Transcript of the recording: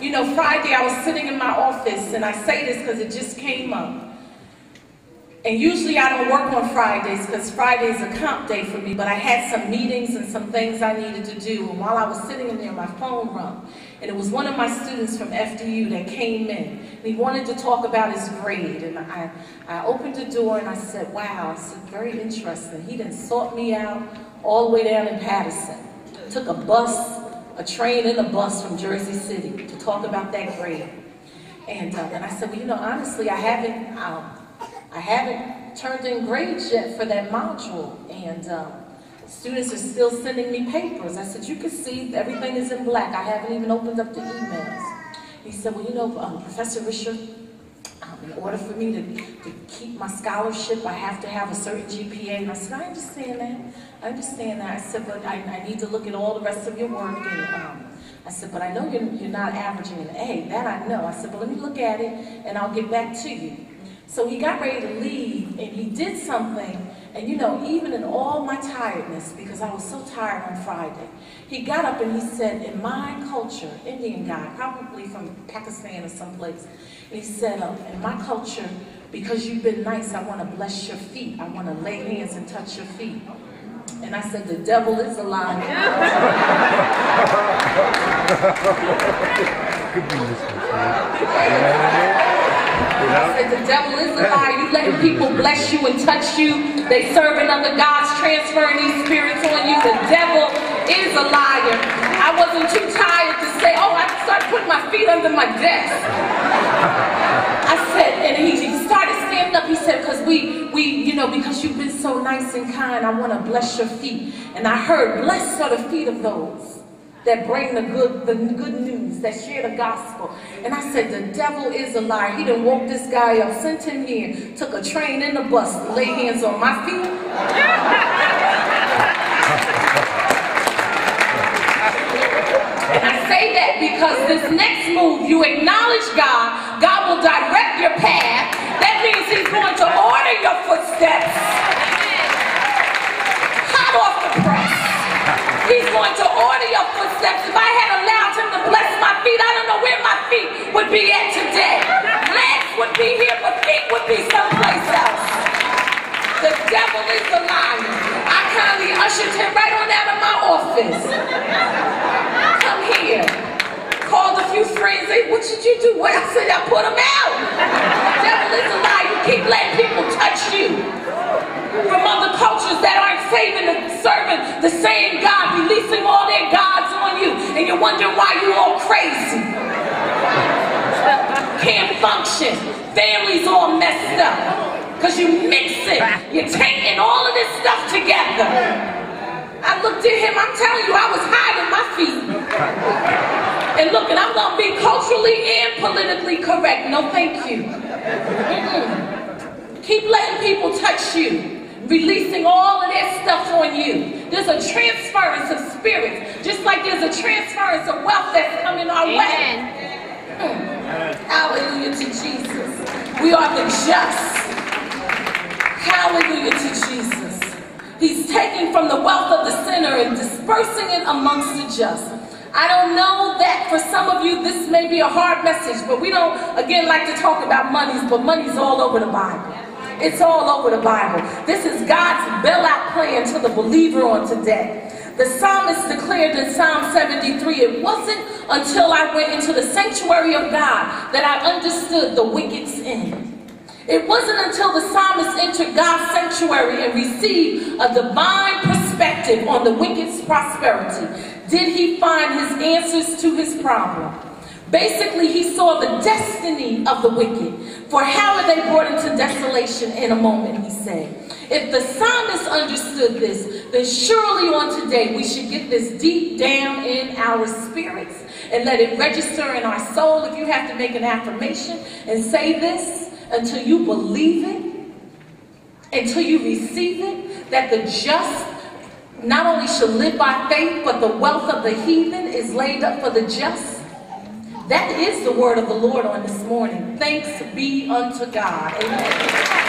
You know, Friday I was sitting in my office, and I say this because it just came up. And usually I don't work on Fridays because Friday is a comp day for me, but I had some meetings and some things I needed to do. And while I was sitting in there, my phone rang. And it was one of my students from FDU that came in. And he wanted to talk about his grade. And I opened the door and I said, wow, this is very interesting. He done sought me out all the way down in Patterson. Took a bus, a train and a bus from Jersey City to talk about that grade. And I said, well, you know, honestly, I haven't turned in grades yet for that module, and students are still sending me papers. I said, you can see everything is in black. I haven't even opened up the emails. He said, well, you know, Professor Risher, in order for me to keep my scholarship, I have to have a certain GPA. And I said, I understand that. I understand that. I said, but I need to look at all the rest of your work. And I said, but I know you're not averaging an A. That I know. I said, but let me look at it, and I'll get back to you. So he got ready to leave, and he did something, and you know, even in all my tiredness, because I was so tired on Friday, he got up and he said, in my culture, Indian guy, probably from Pakistan or someplace, and he said, in my culture, because you've been nice, I want to bless your feet. I want to lay hands and touch your feet. And I said, the devil is a liar. I said, the devil is a liar. You letting people bless you and touch you. They serving other gods, transferring these spirits on you. The devil is a liar. I wasn't too tired to say, oh, I started putting my feet under my desk. I said, and he started standing up. He said, because you know, because you've been so nice and kind, I want to bless your feet. And I heard, blessed are the feet of those that bring the good news, that share the gospel. And I said, the devil is a liar. He done woke this guy up, sent him here, took a train and a bus to lay hands on my feet. And I say that because this next move, you acknowledge God, God will direct your path. That means he's going to order your footsteps. Hot off the press. He's going to order your footsteps. If I had allowed him to bless my feet, I don't know where my feet would be at today. Legs would be here, but feet would be someplace else. The devil is a liar. I kindly ushered him right on out of my office. Come here. Called a few friends. Hey, what did you do? Well, I said, I put him out. The devil is a liar. You keep letting people touch you from other cultures that aren't serving the same God, releasing all their gods on you, and you're wondering why you all crazy. Can't function. Families all messed up because you mix it. You're taking all of this stuff together. I looked at him. I'm telling you, I was hiding my feet. And look, and I'm going to be culturally and politically correct. No, thank you. Keep letting people touch you, releasing all of their stuff on you. There's a transference of spirits, just like there's a transference of wealth that's coming our way. Hallelujah to Jesus. We are the just. Hallelujah to Jesus. He's taking from the wealth of the sinner and dispersing it amongst the just. I don't know that for some of you this may be a hard message, but we don't, again, like to talk about monies, but money's all over the Bible. It's all over the Bible. This is God's bailout plan to the believer on today. The psalmist declared in Psalm 73, it wasn't until I went into the sanctuary of God that I understood the wicked's end. It wasn't until the psalmist entered God's sanctuary and received a divine perspective on the wicked's prosperity did he find his answers to his problem. Basically, he saw the destiny of the wicked. For how are they brought into desolation in a moment, he said. If the psalmist understood this, then surely on today we should get this deep down in our spirits and let it register in our soul. If you have to make an affirmation and say this until you believe it, until you receive it, that the just not only shall live by faith, but the wealth of the heathen is laid up for the just. That is the word of the Lord on this morning. Thanks be unto God. Amen.